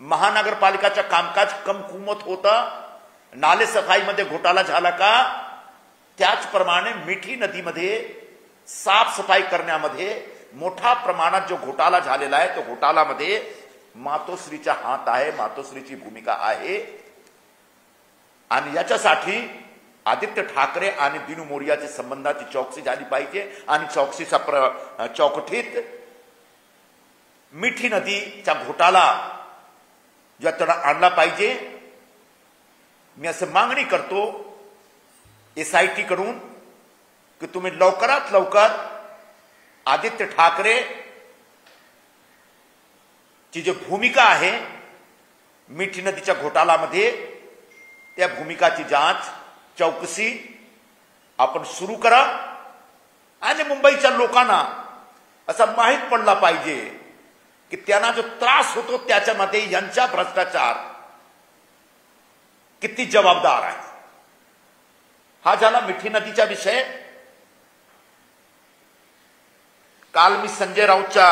महानगरपालिकाचं कामकाज कमकुवत होतं, नाले सफाईमध्ये घोटाळा झाला का, त्याचप्रमाणे मिठी नदीमध्ये साफसफाई करण्यामध्ये मोठ्या प्रमाणात जो घोटाळा झालेला आहे, तो घोटाळामध्ये मातोश्रीचा हात आहे, मातोश्रीची भूमिका आहे. आणि याच्यासाठी आदित्य ठाकरे आणि दिनू मोरियाच्या संबंधाची चौकशी झाली पाहिजे आणि चौकशीच्या चौकटीत मिठी नदीचा घोटाळा ज्याला आणला पाहिजे. मी असं मागणी करतो SIT कडून की तुम्ही लवकरात लवकर आदित्य ठाकरे ची जी भूमिका आहे मिठी नदीच्या घोटाळ्यामध्ये, त्या भूमिकाची जांच चौकशी आपण सुरू करा. आणि मुंबईच्या लोकांना असं माहीत पडला पाहिजे की त्यांना जो त्रास होतो त्याच्यामध्ये यांचा भ्रष्टाचार किती जबाबदार आहे. हा झाला मिठी नदीचा विषय. काल मी संजय राऊतच्या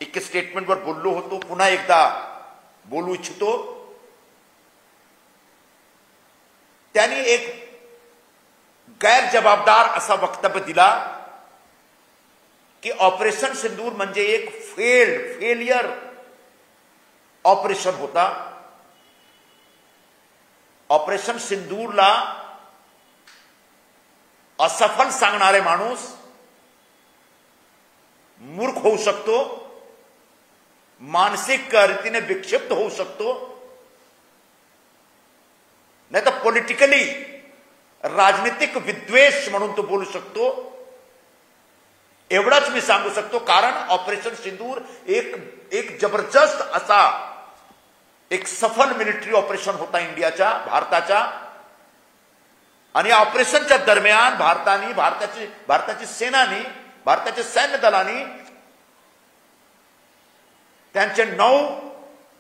एक स्टेटमेंटवर बोललो होतो, पुन्हा एकदा बोलू इच्छितो. त्यांनी एक गैरजबाबदार असा वक्तव्य दिला की ऑपरेशन सिंदूर म्हणजे एक फेलियर ऑपरेशन होता. ऑपरेशन सिंदूरला असफल सांगणारे माणूस मूर्ख होऊ शकतो, मानसिक रीतीने विक्षिप्त होऊ शकतो, नाही तर पॉलिटिकली राजनीतिक विद्वेष म्हणून तो बोलू शकतो. एवढाच मी सांगू शकतो, कारण ऑपरेशन सिंदूर एक जबरदस्त असा एक सफल मिलिटरी ऑपरेशन होता इंडियाच्या, भारताच्या. आणि या ऑपरेशनच्या दरम्यान भारताची सेनानी, भारताच्या सैन्य दलानी त्यांचे 9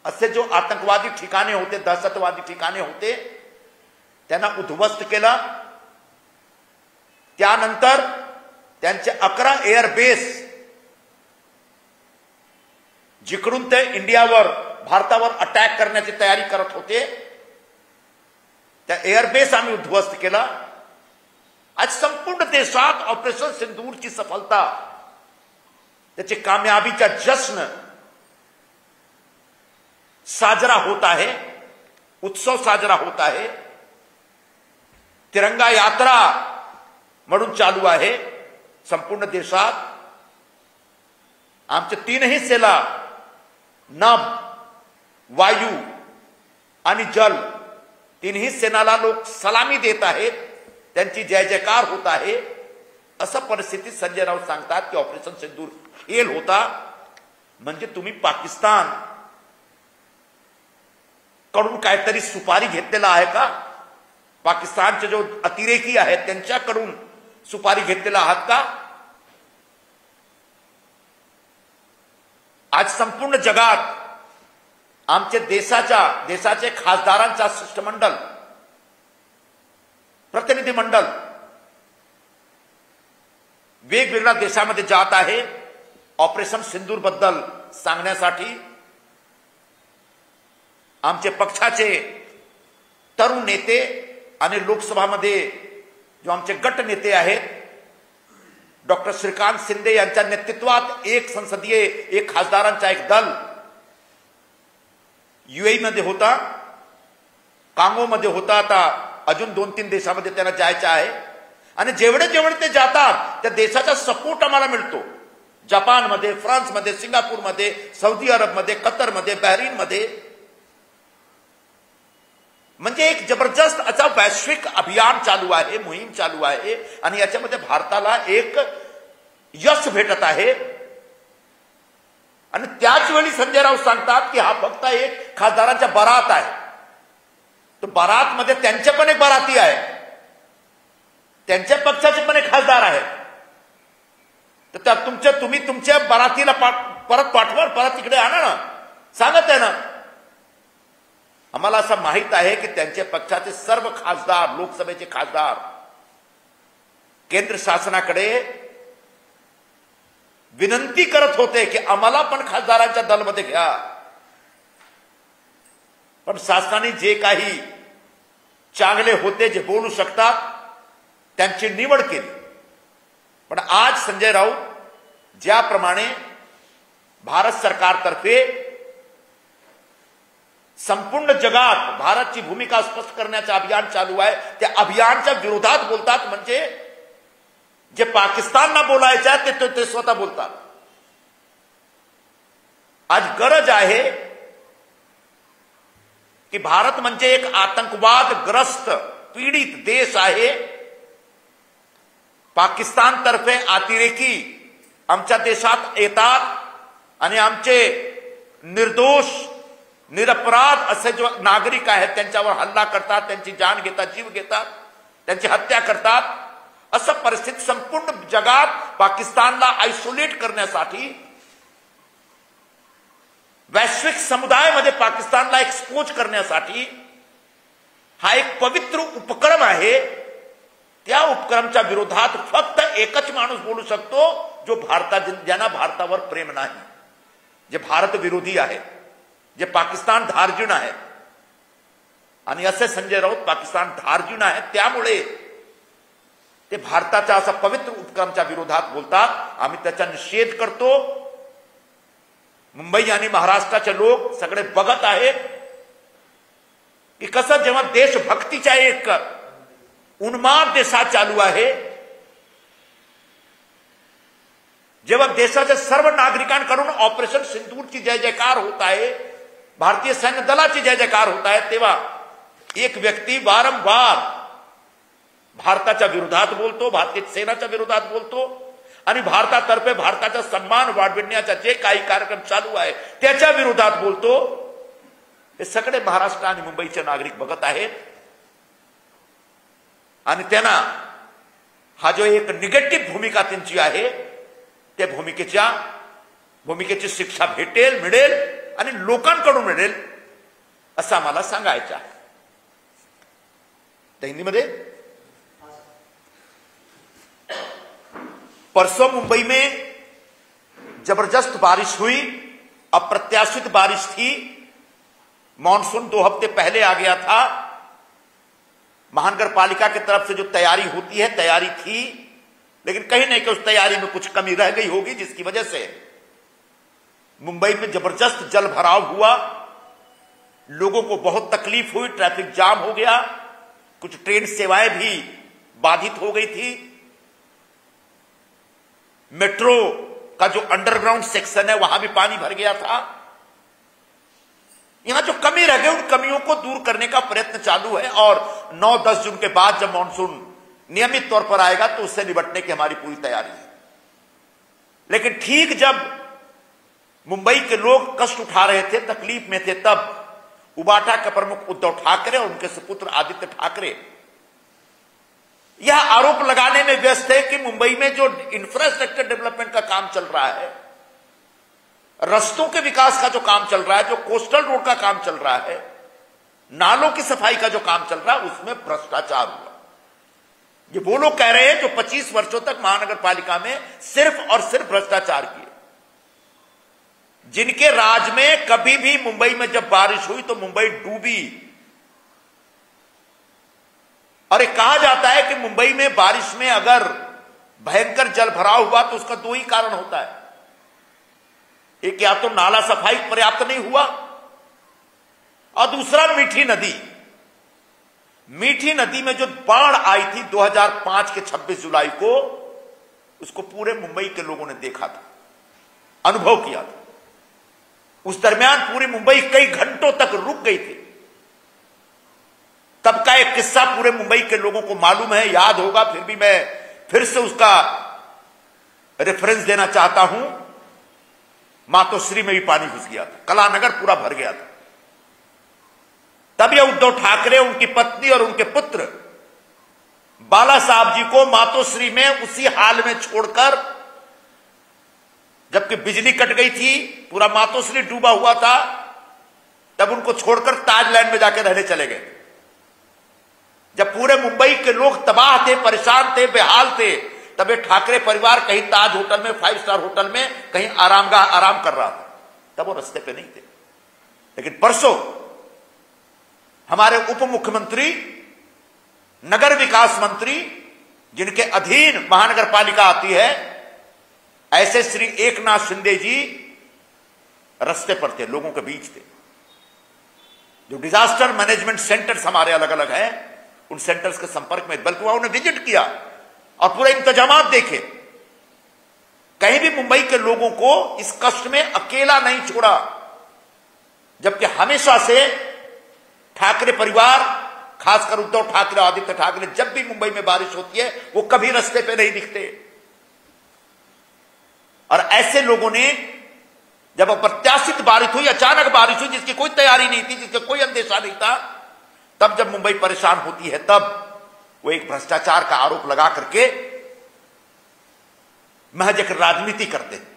असे जो आतंकवादी ठिकाणे होते, दहशतवादी ठिकाणे होते, त्यांना उद्ध्वस्त केला. त्यानंतर त्यांचे 11 एअरबेस जिकडून ते इंडियावर, भारतावर अटॅक करण्याची तयारी करत होते, त्या एअरबेस आम्ही उद्ध्वस्त केला. आज संपूर्ण देशात ऑपरेशन सिंदूरची सफलता, त्याची कामयाबीचा जश्न साजरा होत आहे, उत्सव साजरा होत आहे. तिरंगा यात्रा म्हणून चालू आहे संपूर्ण देशात. आमच्या 3ही सेना, नभ, वायू आणि जल, 3ही सेनाला लोक सलामी देत आहेत, त्यांची जय जयकार होत आहे. असं परिस्थितीत संजय राऊत सांगतात की ऑपरेशन सिंदूर फेल होता. म्हणजे तुम्ही पाकिस्तान कडून काहीतरी सुपारी घेतलेला आहे का? पाकिस्तानचे जो अतिरेकी आहेत त्यांच्याकडून सुपारी घेतलेला आहात का? आज संपूर्ण जगात आमचे देशाचे खासदारांचा शिष्टमंडळ, प्रतिनिधिमंडळ वेगवेगळ्या देशामध्ये जात आहे ऑपरेशन सिंदूर बद्दल सांगण्यासाठी. आमचे पक्षाचे तरुण नेते आणि लोकसभामध्ये जो आमचे गट नेते आहेत, डॉक्टर श्रीकांत शिंदे यांच्या नेतृत्वात एक खासदारांचा एक दल UAE मध्ये होता, कांगोमध्ये होता, आता अजून 2-3 देशामध्ये त्यांना जायचं आहे. आणि जेवढे ते जातात त्या देशाचा सपोर्ट आम्हाला मिळतो. जपानमध्ये, फ्रान्समध्ये, सिंगापूरमध्ये, सौदी अरबमध्ये, कतरमध्ये, बहरीनमध्ये. म्हणजे एक जबरदस्त असा वैश्विक अभियान चालू आहे, मोहीम चालू आहे. आणि याच्यामध्ये भारताला एक यश भेटत आहे. आणि त्याच वेळी संजय राऊत सांगतात की हा फक्त एक खासदारांचा बारात आहे. तो बारात मध्ये त्यांचे पण एक बाराती आहे, त्यांच्या पक्षाचे पण एक खासदार आहेत. तर तुम्ही तुमच्या बारातीला परत पाठवा, परत तिकडे आणा ना, सांगत आहे ना. आम्हाला असं माहित आहे की त्यांच्या पक्षाचे सर्व खासदार, लोकसभेचे खासदार केंद्र शासनाकडे विनंती करत होते की आम्हाला पण खासदारांच्या दलमध्ये घ्या. पण शासनाने जे काही चांगले होते जे बोलू शकतात त्यांची निवड केली. पण आज संजय राऊत ज्याप्रमाणे भारत सरकारतर्फे संपूर्ण जगात भारतची भूमिका स्पष्ट करण्याचं अभियान चालू आहे, त्या अभियानाच्या विरोधात बोलतात. म्हणजे जे पाकिस्तानला बोलायचं आहे ते स्वतः बोलतात. आज गरज आहे की भारत म्हणजे एक आतंकवादग्रस्त पीडित देश आहे. पाकिस्तानतर्फे अतिरेकी आमच्या देशात येतात आणि आमचे निर्दोष निरपराध असे जो नागरिक आहेत त्यांच्यावर हल्ला करतात, त्यांची जान घेतात, जीव घेतात, त्यांची हत्या करतात. असं परिस्थिती संपूर्ण जगात पाकिस्तानला आयसोलेट करण्यासाठी, वैश्विक समुदायामध्ये पाकिस्तानला एक्सपोज करण्यासाठी हा एक पवित्र उपक्रम आहे. त्या उपक्रमाच्या विरोधात फक्त एकच माणूस बोलू शकतो जो ज्यांना भारतावर प्रेम नाही, जे भारत विरोधी आहेत, जे पाकिस्तान धार्जिण आहेत. आणि असे संजय राऊत पाकिस्तान धार्जिण आहेत, त्यामुळे ते भारताच्या असा पवित्र उपक्रमाच्या विरोधात बोलतात. आम्ही त्याचा निषेध करतो. मुंबई आणि महाराष्ट्राचे लोक सगळे बघत आहेत की कसं जेव्हा देशभक्तीच्या एक उन्माद देशात चालू आहे, जेव्हा देशाच्या सर्व नागरिकांकडून ऑपरेशन सिंदूरची जय जयकार होत आहे, भारतीय सैन्य दलाची जय जयकार होत आहे, तेव्हा एक व्यक्ती वारंवार भारताच्या विरोधात बोलतो, भारतीय सेनाच्या विरोधात बोलतो आणि भारतातर्फे भारताचा सन्मान वाढविण्याचा जे काही कार्यक्रम चालू आहे त्याच्या विरोधात बोलतो. हे सगळे महाराष्ट्र आणि मुंबईचे नागरिक बघत आहेत आणि त्यांना हा जो एक निगेटिव्ह भूमिका त्यांची आहे त्या भूमिकेची शिक्षा मिळेल आणि लोकांकडून मिळेल असं आम्हाला सांगायचं आहे. तर हिंदीमध्ये परसों मुंबई में जबरदस्त बारिश हुई, अप्रत्याशित बारिश थी. मॉनसून 2 हफ्ते पहले आ गया था. महानगर पालिका की तरफ से जो तैयारी होती है तैयारी थी, लेकिन कहीं नहीं कि उस तैयारी में कुछ कमी रह गई होगी, जिसकी वजह से मुंबई में जबरदस्त जल भराव हुआ, लोगों को बहुत तकलीफ हुई, ट्रैफिक जाम हो गया, कुछ ट्रेन सेवाएं भी बाधित हो गई थी. मेट्रो का जो अंडरग्राउंड सेक्शन है वहां भी पानी भर गया था. यहां जो कमी रह गई उन कमियों को दूर करने का प्रयत्न चालू है और 9-10 जून के बाद जब मॉनसून नियमित तौर पर आएगा तो उससे निपटने की हमारी पूरी तैयारी है. लेकिन ठीक जब मुंबई के लोग कष्ट उठा रहे थे, तकलीफ में थे, तब उबाटा के प्रमुख उद्धव ठाकरे और उनके सुपुत्र आदित्य ठाकरे यह आरोप लगाने में व्यस्त है कि मुंबई में जो इंफ्रास्ट्रक्चर डेवलपमेंट का काम चल रहा है, रस्तों के विकास का जो काम चल रहा है, जो कोस्टल रोड का काम चल रहा है, नालों की सफाई का जो काम चल रहा है, उसमें भ्रष्टाचार हुआ. ये वो लोग कह रहे हैं जो 25 वर्षों तक महानगर पालिका में सिर्फ और सिर्फ भ्रष्टाचार किए, जिनके राज में कभी भी मुंबई में जब बारिश हुई तो मुंबई डूबी. और ये कहा जाता है कि मुंबई में बारिश में अगर भयंकर जल भराव हुआ तो उसका 2 ही कारण होता है. एक या तो नाला सफाई पर्याप्त नहीं हुआ और दूसरा मीठी नदी में जो बाढ़ आई थी 2005 के 26 जुलाई को, उसको पूरे मुंबई के लोगों ने देखा था, अनुभव किया था. उस दरमियान पूरी मुंबई कई घंटों तक रुक गई थी. तब का एक किस्सा पूरे मुंबई के लोगों को मालूम है, याद होगा, फिर भी मैं फिर से उसका रेफरेंस देना चाहता हूं. मातोश्री में भी पानी घुस गया था, कलानगर पूरा भर गया था. तब यह उद्धव ठाकरे, उनकी पत्नी और उनके पुत्र बाला साहब जी को मातोश्री में उसी हाल में छोड़कर, जबकि बिजली कट गई थी, पूरा मातोश्री डूबा हुआ था, तब उनको छोड़कर ताजलैंड में जाकर रहने चले गए. जब पूरे मुंबई के लोग तबाह थे, परेशान थे, बेहाल थे, तब ये ठाकरे परिवार कहीं ताज होटल में, 5 स्टार होटल में कहीं आराम कर रहा था. तब वो रास्ते पे नहीं थे. लेकिन परसों हमारे उप मुख्यमंत्री, नगर विकास मंत्री, जिनके अधीन महानगर पालिका आती है, ऐसे श्री एकनाथ शिंदे जी रास्ते पर थे, लोगों के बीच थे। जो डिजास्टर मैनेजमेंट सेंटर्स हमारे अलग अलग हैं, उन सेंटर्स के संपर्क में, बल्कि वहां उन्हें विजिट किया और पूरे इंतजामात देखे। कहीं भी मुंबई के लोगों को इस कष्ट में अकेला नहीं छोड़ा, जबकि हमेशा से ठाकरे परिवार, खासकर उद्धव ठाकरे, आदित्य ठाकरे, जब भी मुंबई में बारिश होती है वो कभी रास्ते पे नहीं दिखते। और ऐसे लोगों ने, जब अप्रत्याशित बारिश हुई, अचानक बारिश हुई, जिसकी कोई तैयारी नहीं थी, जिसका कोई अंदेशा नहीं था, तब जब मुंबई परेशान होती है, तब वो एक भ्रष्टाचार का आरोप लगा करके महज एक राजनीति करते हैं।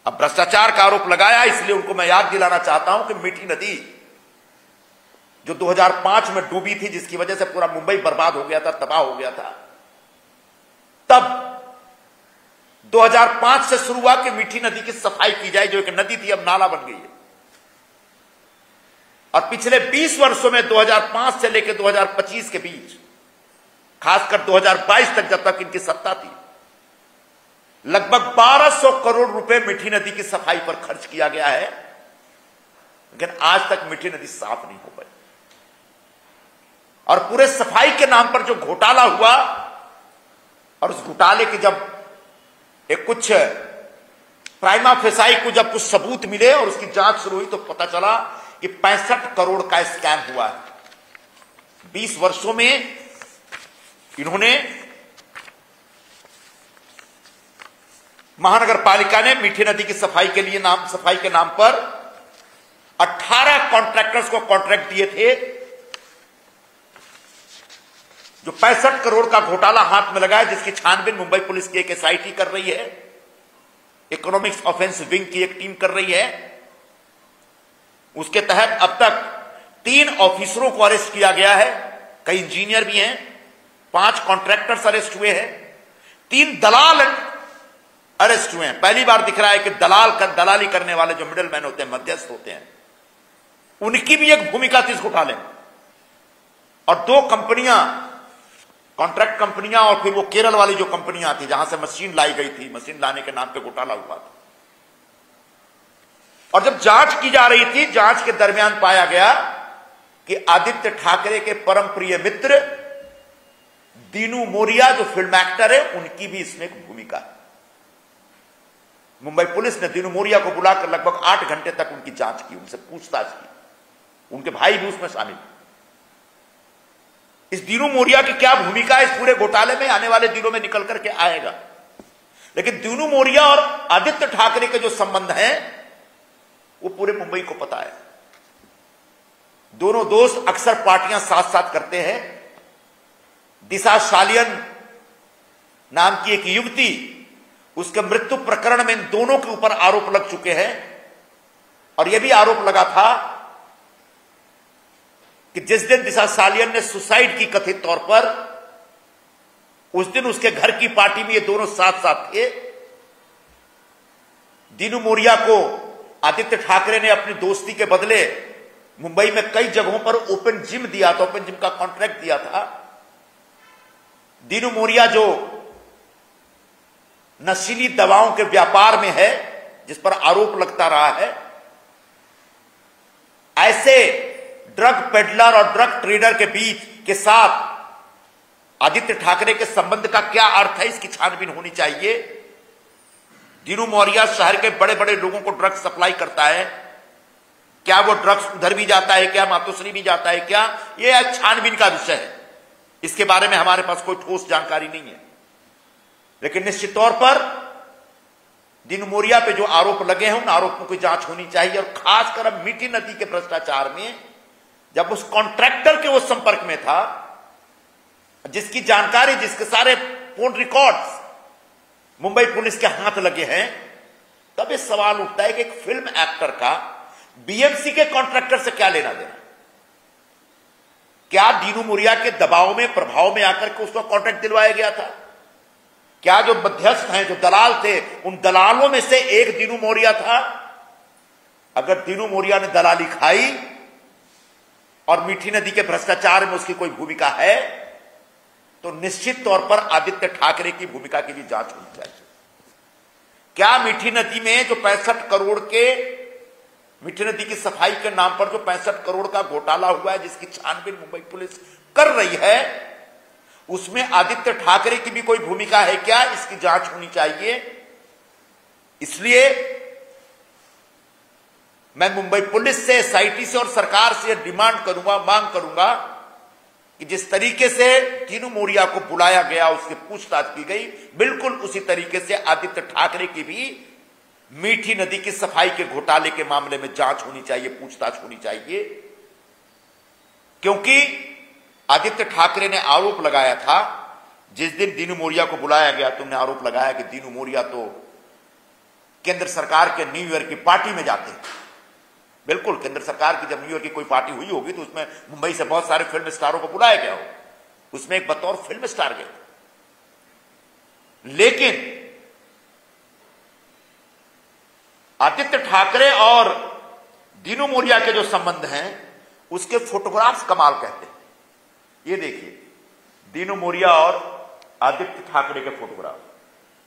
अब भ्रष्टाचार का आरोप लगाया, इसलिए उनको मैं याद दिलाना चाहता हूं कि मीठी नदी जो 2005 में डूबी थी, जिसकी वजह से पूरा मुंबई बर्बाद हो गया था, तबाह हो गया था, तब 2005 से शुरू हुआ कि मीठी नदी की सफाई की जाए, जो एक नदी थी अब नाला बन गई है। और पिछले 20 वर्षों में 2005 से लेकर 2025 के बीच, खासकर 2022 तक, जब तक इनकी सत्ता थी, लगभग 1200 करोड़ रुपए मीठी नदी की सफाई पर खर्च किया गया है, लेकिन आज तक मीठी नदी साफ नहीं हो पाई। और पूरे सफाई के नाम पर जो घोटाला हुआ, और उस घोटाले की जब एक कुछ प्राइमा फेसाई को जब कुछ सबूत मिले और उसकी जांच शुरू हुई, तो पता चला कि 65 करोड़ का स्कैम हुआ है। 20 वर्षों में इन्होंने, महानगर पालिका ने मीठी नदी की सफाई के लिए सफाई के नाम पर 18 कॉन्ट्रैक्टर्स को कॉन्ट्रैक्ट दिए थे। जो 65 करोड़ का घोटाला हाथ में लगा है, जिसकी छानबीन मुंबई पुलिस की एक एसआईटी कर रही है, इकोनॉमिक्स ऑफेंस विंग की एक टीम कर रही है, उसके तहत अब तक 3 ऑफिसरों को अरेस्ट किया गया है, कई इंजीनियर भी हैं, 5 कॉन्ट्रैक्टर्स अरेस्ट हुए हैं, 3 दलाल अरेस्ट हुए हैं। पहली बार दिख रहा है कि दलाली करने वाले जो मिडिल मैन होते हैं, मध्यस्थ होते हैं, उनकी भी एक भूमिका थी इस घोटाले में। और 2 कंपनियां, कॉन्ट्रैक्ट कंपनियां, और फिर वो केरल वाली जो कंपनियां थी, जहां से मशीन लाई गई थी, मशीन लाने के नाम पे घोटाला हुआ था। और जब जांच की जा रही थी, जांच के दरमियान पाया गया कि आदित्य ठाकरे के परम प्रिय मित्र दीनू मोरिया, जो फिल्म एक्टर है, उनकी भी इसमें एक भूमिका है। मुंबई पुलिस ने दीनू मोरिया को बुलाकर लगभग 8 घंटे तक उनकी जांच की, उनसे पूछताछ की, उनके भाई भी उसमें शामिल। इस दीनू मोरिया की क्या भूमिका है इस पूरे घोटाले में, आने वाले दिनों में निकल करके आएगा। लेकिन दीनू मोरिया और आदित्य ठाकरे के जो संबंध हैं, वो पूरे मुंबई को पता है। दोनों दोस्त अक्सर पार्टियां साथ साथ करते हैं। दिशा सालियन नाम की एक युवती, उसके मृत्यु प्रकरण में इन दोनों के ऊपर आरोप लग चुके हैं। और यह भी आरोप लगा था कि जिस दिन दिशा सालियन ने सुसाइड की कथित तौर पर, उस दिन उसके घर की पार्टी में ये दोनों साथ साथ थे। दीनू मोरिया को आदित्य ठाकरे ने अपनी दोस्ती के बदले मुंबई में कई जगहों पर ओपन जिम दिया था, ओपन जिम का कॉन्ट्रैक्ट दिया था। दीनू मोरिया जो नशीली दवाओं के व्यापार में है, जिस पर आरोप लगता रहा है, ऐसे ड्रग पेडलर और ड्रग ट्रेडर के बीच के साथ आदित्य ठाकरे के संबंध का क्या अर्थ है, इसकी छानबीन होनी चाहिए। दीनू मोरिया शहर के बड़े बड़े लोगों को ड्रग्स सप्लाई करता है, क्या वो ड्रग्स उधर भी जाता है क्या, मातोश्री भी जाता है क्या, ये छानबीन का विषय है। इसके बारे में हमारे पास कोई ठोस जानकारी नहीं है। लेकिन निश्चित तौर पर दीनू मोरिया पे जो आरोप लगे हैं, उन आरोपों की जांच होनी चाहिए। और खासकर अब मीठी नदी के भ्रष्टाचार में, जब उस कॉन्ट्रैक्टर के वो संपर्क में था, जिसकी जानकारी, जिसके सारे फोन रिकॉर्ड्स मुंबई पुलिस के हाथ लगे हैं, तब ये सवाल उठता है कि एक फिल्म एक्टर का बीएमसी के कॉन्ट्रैक्टर से क्या लेना देना। क्या दीनू मोरिया के दबाव में, प्रभाव में आकर के उसको कॉन्ट्रैक्ट दिलवाया गया था? क्या जो मध्यस्थ हैं, जो दलाल थे, उन दलालों में से एक दीनू मोरिया था? अगर दीनू मोरिया ने दलाली खाई और मीठी नदी के भ्रष्टाचार में उसकी कोई भूमिका है, तो निश्चित तौर पर आदित्य ठाकरे की भूमिका की भी जांच होनी चाहिए। क्या मीठी नदी में जो 65 करोड़ के, मीठी नदी की सफाई के नाम पर जो 65 करोड़ का घोटाला हुआ है, जिसकी छानबीन मुंबई पुलिस कर रही है, उसमें आदित्य ठाकरे की भी कोई भूमिका है क्या? इसकी जांच होनी चाहिए। इसलिए मैं मुंबई पुलिस से, एसआईटी से और सरकार से डिमांड करूंगा, मांग करूंगा कि जिस तरीके से तीनू मोरिया को बुलाया गया, उससे पूछताछ की गई, बिल्कुल उसी तरीके से आदित्य ठाकरे की भी मीठी नदी की सफाई के घोटाले के मामले में जांच होनी चाहिए, पूछताछ होनी चाहिए। क्योंकि आदित्य ठाकरे ने आरोप लगाया था, जिस दिन दीनू मोरिया को बुलाया गया, तुमने आरोप लगाया कि दीनू मोरिया तो केंद्र सरकार के न्यू ईयर की पार्टी में जाते हैं। बिल्कुल, केंद्र सरकार की जब न्यू ईयर की कोई पार्टी हुई होगी तो उसमें मुंबई से बहुत सारे फिल्म स्टारों को बुलाया गया हो, उसमें एक बतौर फिल्म स्टार गए। लेकिन आदित्य ठाकरे और दीनू मोरिया के जो संबंध हैं, उसके फोटोग्राफ्स कमाल कहते हैं। ये देखिए, दीनू मोरिया और आदित्य ठाकरे के फोटोग्राफ,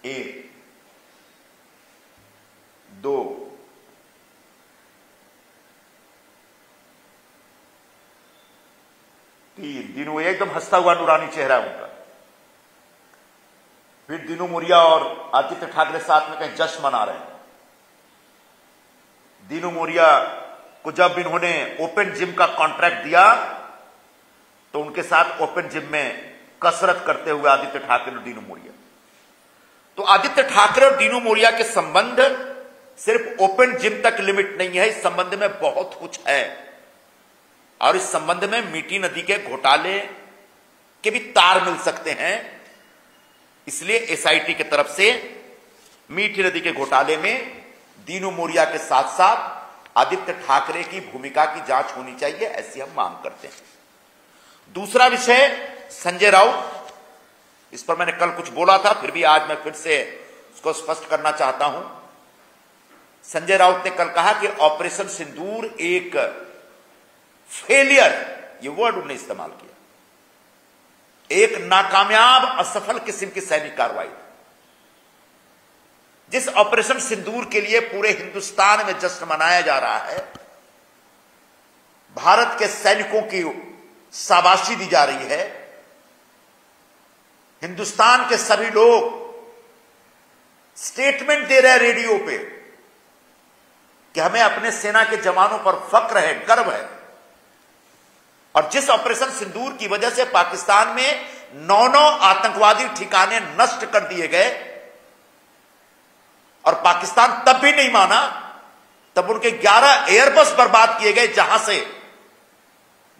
1 2 3। दीनू एकदम हंसता हुआ नूरानी चेहरा है उनका। फिर दीनू मोरिया और आदित्य ठाकरे साथ में कहीं जश्न मना रहे हैं। दीनू मोरिया को जब इन्होंने ओपन जिम का कॉन्ट्रैक्ट दिया, तो उनके साथ ओपन जिम में कसरत करते हुए आदित्य ठाकरे और दीनू मोरिया। तो आदित्य ठाकरे और दीनू मोरिया के संबंध सिर्फ ओपन जिम तक लिमिट नहीं है, इस संबंध में बहुत कुछ है। और इस संबंध में मीठी नदी के घोटाले के भी तार मिल सकते हैं। इसलिए एसआईटी की तरफ से मीठी नदी के घोटाले में दीनू मोरिया के साथ साथ आदित्य ठाकरे की भूमिका की जांच होनी चाहिए, ऐसी हम मांग करते हैं। दूसरा विषय संजय राउत, इस पर मैंने कल कुछ बोला था, फिर भी आज मैं फिर से इसको स्पष्ट करना चाहता हूं। संजय राउत ने कल कहा कि ऑपरेशन सिंदूर एक फेलियर, ये वर्ड उन्होंने इस्तेमाल किया, एक नाकामयाब असफल किस्म की सैनिक कार्रवाई। जिस ऑपरेशन सिंदूर के लिए पूरे हिंदुस्तान में जश्न मनाया जा रहा है, भारत के सैनिकों की शाबाशी दी जा रही है, हिंदुस्तान के सभी लोग स्टेटमेंट दे रहे हैं रेडियो पे कि हमें अपने सेना के जवानों पर फक्र है, गर्व है। और जिस ऑपरेशन सिंदूर की वजह से पाकिस्तान में 9 आतंकवादी ठिकाने नष्ट कर दिए गए, और पाकिस्तान तब भी नहीं माना, तब उनके 11 एयरबस बर्बाद किए गए, जहां से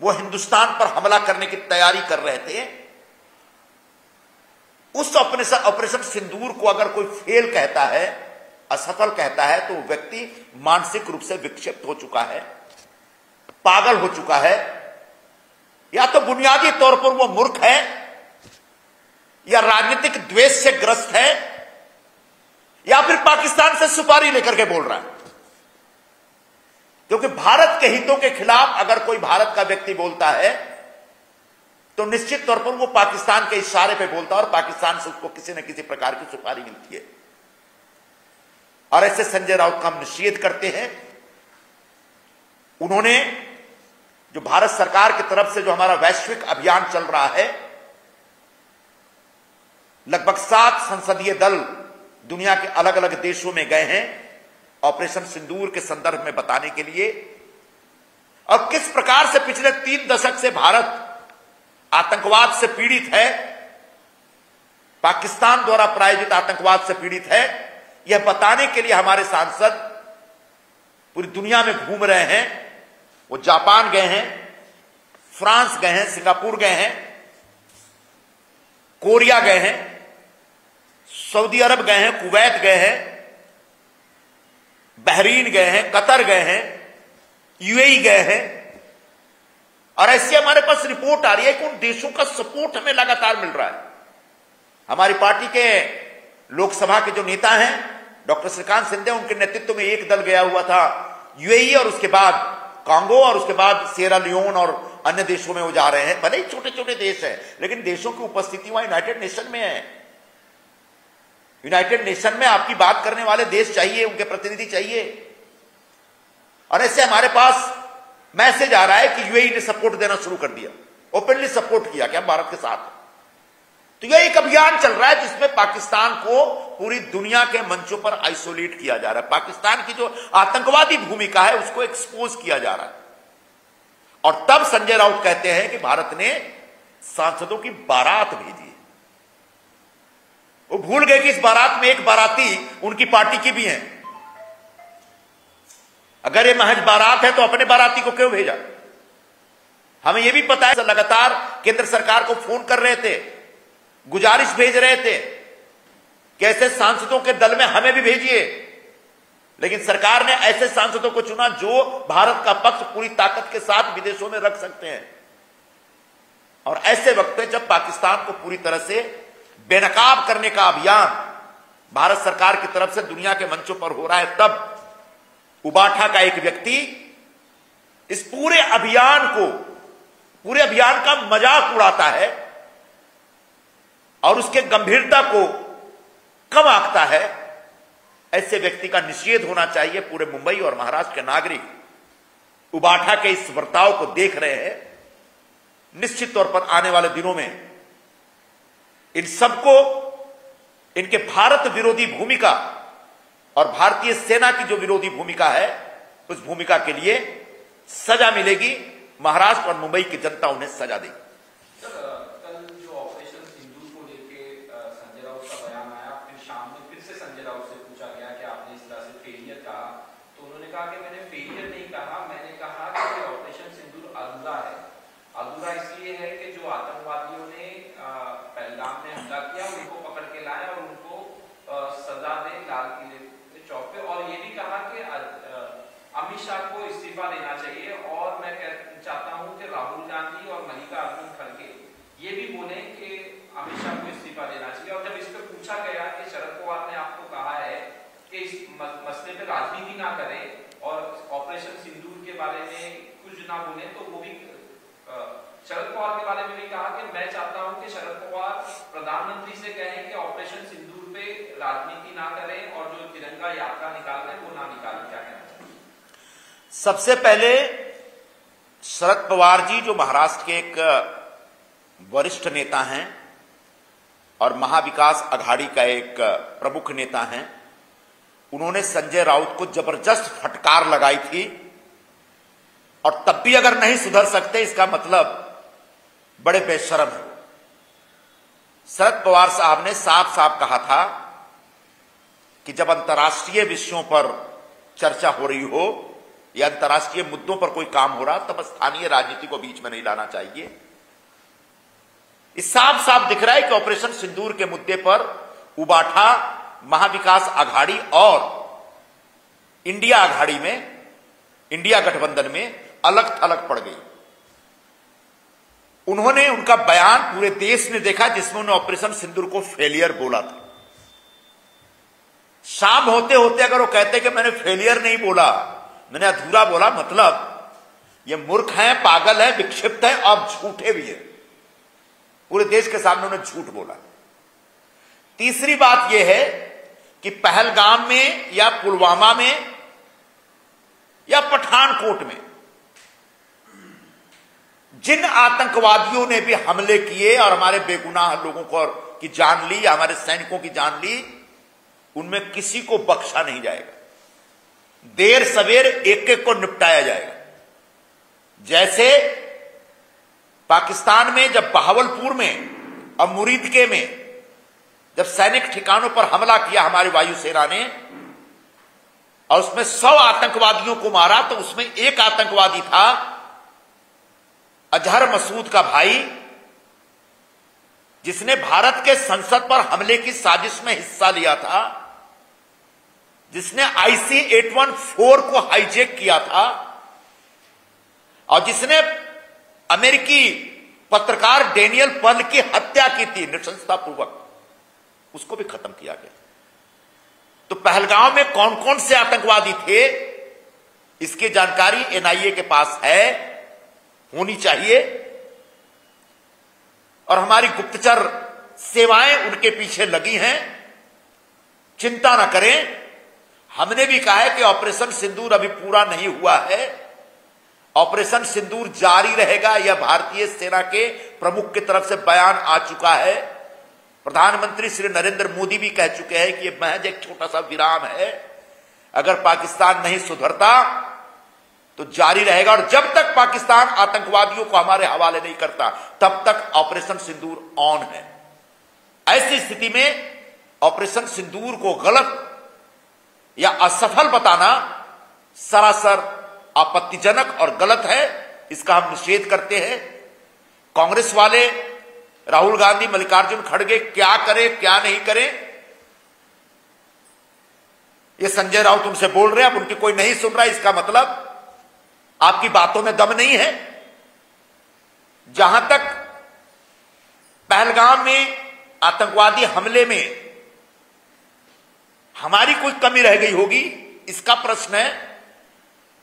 वो हिंदुस्तान पर हमला करने की तैयारी कर रहे थे। उस ऑपरेशन सिंदूर को अगर कोई फेल कहता है, असफल कहता है, तो व्यक्ति मानसिक रूप से विक्षिप्त हो चुका है, पागल हो चुका है, या तो बुनियादी तौर पर वो मूर्ख है, या राजनीतिक द्वेष से ग्रस्त है, या फिर पाकिस्तान से सुपारी लेकर के बोल रहा है। क्योंकि भारत के हितों के खिलाफ अगर कोई भारत का व्यक्ति बोलता है, तो निश्चित तौर पर वो पाकिस्तान के इशारे पे बोलता है, और पाकिस्तान से उसको किसी न किसी प्रकार की सुपारी मिलती है। और ऐसे संजय राउत का हम निषेध करते हैं। उन्होंने जो भारत सरकार की तरफ से जो हमारा वैश्विक अभियान चल रहा है, लगभग 7 संसदीय दल दुनिया के अलग अलग देशों में गए हैं ऑपरेशन सिंदूर के संदर्भ में बताने के लिए, और किस प्रकार से पिछले 3 दशक से भारत आतंकवाद से पीड़ित है, पाकिस्तान द्वारा प्रायोजित आतंकवाद से पीड़ित है, यह बताने के लिए हमारे सांसद पूरी दुनिया में घूम रहे हैं। वो जापान गए हैं, फ्रांस गए हैं, सिंगापुर गए हैं, कोरिया गए हैं, सऊदी अरब गए हैं, कुवैत गए हैं, बहरीन गए हैं, कतर गए हैं, यूएई गए हैं। और ऐसी हमारे पास रिपोर्ट आ रही है कि उन देशों का सपोर्ट हमें लगातार मिल रहा है। हमारी पार्टी के लोकसभा के जो नेता हैं डॉक्टर श्रीकांत सिंधिया, उनके नेतृत्व में एक दल गया हुआ था यूएई, और उसके बाद कांगो, और उसके बाद सिएरा लियोन और अन्य देशों में वो जा रहे हैं, भले ही छोटे छोटे देश हैं, लेकिन देशों की उपस्थिति वहां यूनाइटेड नेशन में है। यूनाइटेड नेशन में आपकी बात करने वाले देश चाहिए, उनके प्रतिनिधि चाहिए। और ऐसे हमारे पास मैसेज आ रहा है कि यूएई ने सपोर्ट देना शुरू कर दिया, ओपनली सपोर्ट किया कि हम भारत के साथ। तो यह एक अभियान चल रहा है जिसमें पाकिस्तान को पूरी दुनिया के मंचों पर आइसोलेट किया जा रहा है। पाकिस्तान की जो आतंकवादी भूमिका है उसको एक्सपोज किया जा रहा है। और तब संजय राउत कहते हैं कि भारत ने सांसदों की बारात भेजी। वो भूल गए कि इस बारात में एक बाराती उनकी पार्टी की भी है। अगर ये महज बारात है तो अपने बाराती को क्यों भेजा? हमें यह भी पता है लगातार केंद्र सरकार को फोन कर रहे थे, गुजारिश भेज रहे थे कि ऐसे सांसदों के दल में हमें भी भेजिए, लेकिन सरकार ने ऐसे सांसदों को चुना जो भारत का पक्ष पूरी ताकत के साथ विदेशों में रख सकते हैं। और ऐसे वक्त में जब पाकिस्तान को पूरी तरह से बेनकाब करने का अभियान भारत सरकार की तरफ से दुनिया के मंचों पर हो रहा है, तब उबाठा का एक व्यक्ति इस पूरे अभियान का मजाक उड़ाता है और उसके गंभीरता को कम आंकता है। ऐसे व्यक्ति का निषेध होना चाहिए। पूरे मुंबई और महाराष्ट्र के नागरिक उबाठा के इस बर्ताव को देख रहे हैं। निश्चित तौर पर आने वाले दिनों में इन सबको इनके भारत विरोधी भूमिका और भारतीय सेना की जो विरोधी भूमिका है उस भूमिका के लिए सजा मिलेगी। महाराष्ट्र और मुंबई की जनता उन्हें सजा देगी। कल जो ऑपरेशन सिंदूर को लेके संजय राउत का बयान आया, फिर शाम में फिर से संजय राउत से पूछा गया कि आपने इस तरह से फेलियर कहा, तो उन्होंने कहा कि मैंने फेलियर नहीं कहा, मैंने कहा कि ऑपरेशन सिंदूर अधूरा है। अधूरा इसलिए है कि जो आतंकवादियों ने पहलगाम में हमला किया उनको पकड़ के लाए और उनको सजा दें लाल किले चौक पे। और ये भी कहा कि अमित शाह को इस्तीफा देना चाहिए और मैं चाहता हूं कि राहुल गांधी और मल्लिकार्जुन खड़गे ये भी बोले कि अमित शाह को इस्तीफा देना चाहिए। और जब इस पर पूछा गया कि शरद पवार ने आपको कहा है कि इस मसले पे राजनीति ना करें और ऑपरेशन सिंदूर के बारे में कुछ ना बोले, तो वो भी शरद पवार के बारे में भी कहा कि मैं चाहता हूं कि शरद पवार प्रधानमंत्री से कहें कि ऑपरेशन सिंदूर पे राजनीति ना करें और जो तिरंगा यात्रा निकाल रहे हैं वो ना निकालें। क्या कहना चाहिए? सबसे पहले शरद पवार जी जो महाराष्ट्र के एक वरिष्ठ नेता हैं और महाविकास अघाड़ी का एक प्रमुख नेता हैं, उन्होंने संजय राउत को जबरदस्त फटकार लगाई थी। और तब भी अगर नहीं सुधर सकते इसका मतलब बड़े बेशर्म है। शरद पवार साहब ने साफ साफ कहा था कि जब अंतर्राष्ट्रीय विषयों पर चर्चा हो रही हो या अंतर्राष्ट्रीय मुद्दों पर कोई काम हो रहा तब स्थानीय राजनीति को बीच में नहीं लाना चाहिए। इस साफ साफ दिख रहा है कि ऑपरेशन सिंदूर के मुद्दे पर उबाठा महाविकास अघाड़ी और इंडिया अघाड़ी में, इंडिया गठबंधन में अलग थलग पड़ गई। उन्होंने उनका बयान पूरे देश ने देखा जिसमें उन्होंने ऑपरेशन सिंदूर को फेलियर बोला था। शाम होते होते अगर वो कहते कि मैंने फेलियर नहीं बोला, मैंने अधूरा बोला, मतलब ये मूर्ख हैं, पागल है, विक्षिप्त है और झूठे भी है। पूरे देश के सामने उन्होंने झूठ बोला। तीसरी बात यह है कि पहलगाम में या पुलवामा में या पठानकोट में जिन आतंकवादियों ने भी हमले किए और हमारे बेगुनाह लोगों को की जान ली या हमारे सैनिकों की जान ली, उनमें किसी को बख्शा नहीं जाएगा। देर सवेर एक एक को निपटाया जाएगा। जैसे पाकिस्तान में जब बहावलपुर में और मुरीदके में जब सैनिक ठिकानों पर हमला किया हमारी वायुसेना ने और उसमें 100 आतंकवादियों को मारा, तो उसमें एक आतंकवादी था अजहर मसूद का भाई, जिसने भारत के संसद पर हमले की साजिश में हिस्सा लिया था, जिसने IC-814 को हाईजैक किया था और जिसने अमेरिकी पत्रकार डेनियल पर्ल की हत्या की थी नृशंसतापूर्वक, उसको भी खत्म किया गया। तो पहलगांव में कौन कौन से आतंकवादी थे इसकी जानकारी NIA के पास है। होनी चाहिए और हमारी गुप्तचर सेवाएं उनके पीछे लगी हैं। चिंता न करें, हमने भी कहा है कि ऑपरेशन सिंदूर अभी पूरा नहीं हुआ है, ऑपरेशन सिंदूर जारी रहेगा। यह भारतीय सेना के प्रमुख की तरफ से बयान आ चुका है। प्रधानमंत्री श्री नरेंद्र मोदी भी कह चुके हैं कि यह महज एक छोटा सा विराम है, अगर पाकिस्तान नहीं सुधरता तो जारी रहेगा और जब तक पाकिस्तान आतंकवादियों को हमारे हवाले नहीं करता तब तक ऑपरेशन सिंदूर ऑन है। ऐसी स्थिति में ऑपरेशन सिंदूर को गलत या असफल बताना सरासर आपत्तिजनक और गलत है, इसका हम निषेध करते हैं। कांग्रेस वाले राहुल गांधी, मल्लिकार्जुन खड़गे क्या करें क्या नहीं करें, ये संजय राउत उनसे बोल रहे हैं, अब उनकी कोई नहीं सुन रहा, इसका मतलब आपकी बातों में दम नहीं है। जहां तक पहलगाम में आतंकवादी हमले में हमारी कोई कमी रह गई होगी इसका प्रश्न है,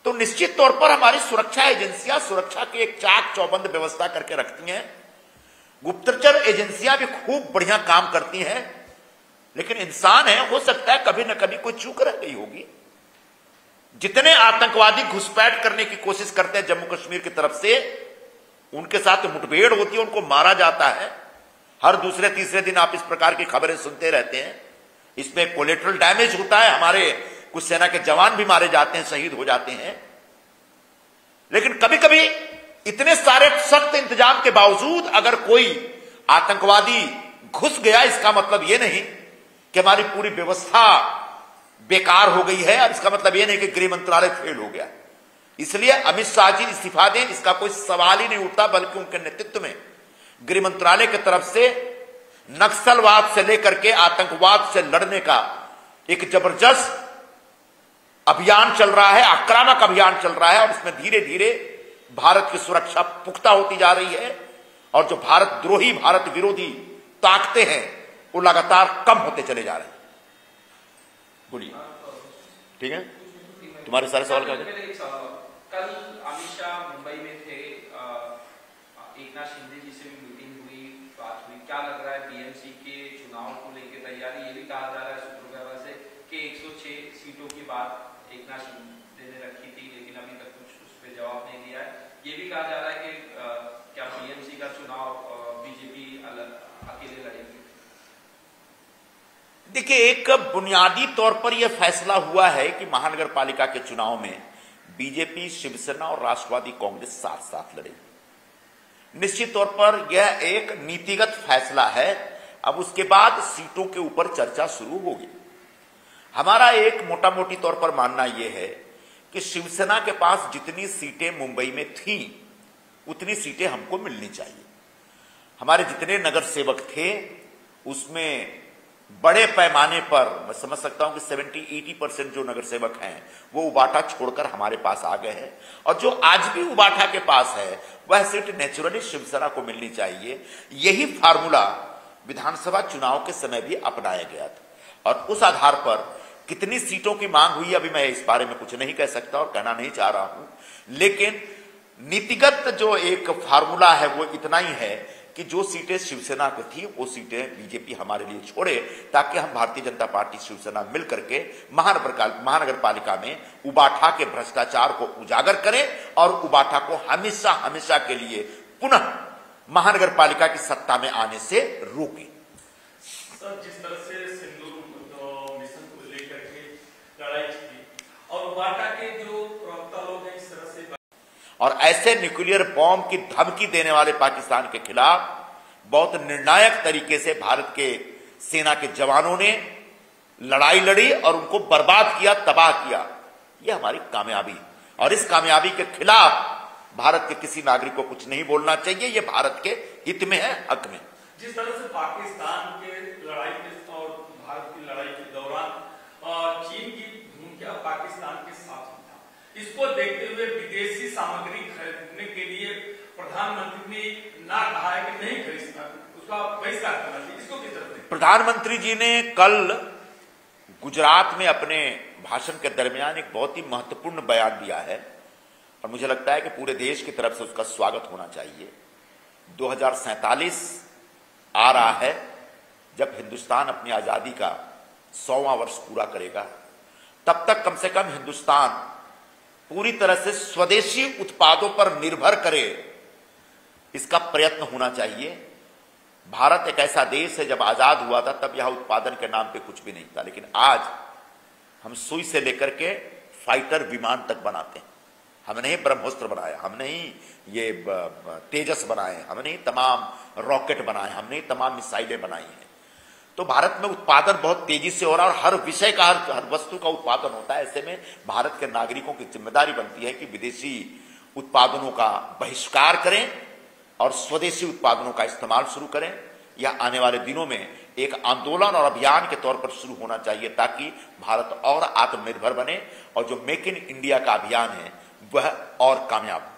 तो निश्चित तौर पर हमारी सुरक्षा एजेंसियां सुरक्षा की एक चाक चौबंद व्यवस्था करके रखती हैं। गुप्तचर एजेंसियां भी खूब बढ़िया काम करती हैं, लेकिन इंसान है, हो सकता है कभी न कभी कोई चूक रह गई होगी। जितने आतंकवादी घुसपैठ करने की कोशिश करते हैं जम्मू कश्मीर की तरफ से, उनके साथ मुठभेड़ होती है, उनको मारा जाता है। हर दूसरे तीसरे दिन आप इस प्रकार की खबरें सुनते रहते हैं। इसमें कोलेटरल डैमेज होता है, हमारे कुछ सेना के जवान भी मारे जाते हैं, शहीद हो जाते हैं। लेकिन कभी कभी इतने सारे सख्त इंतजाम के बावजूद अगर कोई आतंकवादी घुस गया, इसका मतलब यह नहीं कि हमारी पूरी व्यवस्था बेकार हो गई है, और इसका मतलब यह नहीं कि गृह मंत्रालय फेल हो गया। इसलिए अमित शाह जी इस्तीफा दें, इसका कोई सवाल ही नहीं उठता, बल्कि उनके नेतृत्व में गृह मंत्रालय की तरफ से नक्सलवाद से लेकर के आतंकवाद से लड़ने का एक जबरदस्त अभियान चल रहा है, आक्रामक अभियान चल रहा है, और इसमें धीरे धीरे भारत की सुरक्षा पुख्ता होती जा रही है, और जो भारत द्रोही, भारत विरोधी ताकतें हैं वो लगातार कम होते चले जा रहे हैं। बोलिए, ठीक है, तुम्हारे सारे सवाल का कल अमित शाह मुंबई में थे, एकनाथ शिंदे जी से भी मीटिंग हुई, बात हुई, क्या लग रहा है बीएमसी के चुनाव को लेकर तैयारी? ये भी कहा जा रहा है सूत्रों के हवाले से कि 106 सीटों की बात एकनाथ शिंदे ने रखी थी, लेकिन अभी तक कुछ उस पर जवाब नहीं दिया है। ये भी कहा जा रहा है कि क्या बीएमसी का चुनाव बीजेपी अकेले लड़ेगी? देखिए, एक बुनियादी तौर पर यह फैसला हुआ है कि महानगर पालिका के चुनाव में बीजेपी, शिवसेना और राष्ट्रवादी कांग्रेस साथ साथ लड़ेगी। निश्चित तौर पर यह एक नीतिगत फैसला है। अब उसके बाद सीटों के ऊपर चर्चा शुरू होगी। हमारा एक मोटा मोटी तौर पर मानना यह है कि शिवसेना के पास जितनी सीटें मुंबई में थी उतनी सीटें हमको मिलनी चाहिए। हमारे जितने नगर सेवक थे उसमें बड़े पैमाने पर मैं समझ सकता हूं कि 70-80% जो नगर सेवक हैं वो उबाटा छोड़कर हमारे पास आ गए हैं, और जो आज भी उबाटा के पास है वह सीट नेचुरली शिवसेना को मिलनी चाहिए। यही फार्मूला विधानसभा चुनाव के समय भी अपनाया गया था, और उस आधार पर कितनी सीटों की मांग हुई अभी मैं इस बारे में कुछ नहीं कह सकता और कहना नहीं चाह रहा हूं, लेकिन नीतिगत जो एक फार्मूला है वो इतना ही है कि जो सीटें शिवसेना की थी वो सीटें बीजेपी हमारे लिए छोड़े, ताकि हम भारतीय जनता पार्टी शिवसेना मिलकर के महानगर पालिका में उबाठा के भ्रष्टाचार को उजागर करें और उबाठा को हमेशा हमेशा के लिए पुनः महानगर पालिका की सत्ता में आने से रोकें। सर, जिस तरह से सिंदूर मिशन को लेकर के लड़ाई की और उबाठा के जो प्रवक्ता लोग हैं इस तरह से, और ऐसे न्यूक्लियर बॉम्ब की धमकी देने वाले पाकिस्तान के खिलाफ बहुत निर्णायक तरीके से भारत के सेना के जवानों ने लड़ाई लड़ी और उनको बर्बाद किया, तबाह किया। यह हमारी कामयाबी, और इस कामयाबी के खिलाफ भारत के किसी नागरिक को कुछ नहीं बोलना चाहिए। यह भारत के हित में है, हक में। जिस तरह से पाकिस्तान के लड़ाई के और भारत की लड़ाई के दौरान चीन की भूमिका पाकिस्तान के साथ था, इसको देखते हुए विदेशी सामग्री खरीदने के लिए प्रधानमंत्री ने ना कहा है कि नहीं खरीदना, उसका बहिष्कार करना चाहिए, इसको किस तरह से? प्रधानमंत्री जी ने कल गुजरात में अपने भाषण के दरमियान एक बहुत ही महत्वपूर्ण बयान दिया है। और मुझे लगता है कि पूरे देश की तरफ से उसका स्वागत होना चाहिए। 2047 आ रहा है जब हिंदुस्तान अपनी आजादी का 100वां वर्ष पूरा करेगा। तब तक कम से कम हिंदुस्तान पूरी तरह से स्वदेशी उत्पादों पर निर्भर करे, इसका प्रयत्न होना चाहिए। भारत एक ऐसा देश है, जब आजाद हुआ था तब यहां उत्पादन के नाम पे कुछ भी नहीं था, लेकिन आज हम सुई से लेकर के फाइटर विमान तक बनाते हैं। हमने ही ब्रह्मोस्त्र बनाया, हमने ही ये तेजस बनाए, हमने ही तमाम रॉकेट बनाए, हमने ही तमाम मिसाइलें बनाई हैं। तो भारत में उत्पादन बहुत तेजी से हो रहा है और हर विषय का, हर वस्तु का उत्पादन होता है। ऐसे में भारत के नागरिकों की जिम्मेदारी बनती है कि विदेशी उत्पादनों का बहिष्कार करें और स्वदेशी उत्पादनों का इस्तेमाल शुरू करें। यह आने वाले दिनों में एक आंदोलन और अभियान के तौर पर शुरू होना चाहिए, ताकि भारत और आत्मनिर्भर बने और जो मेक इन इंडिया का अभियान है वह और कामयाब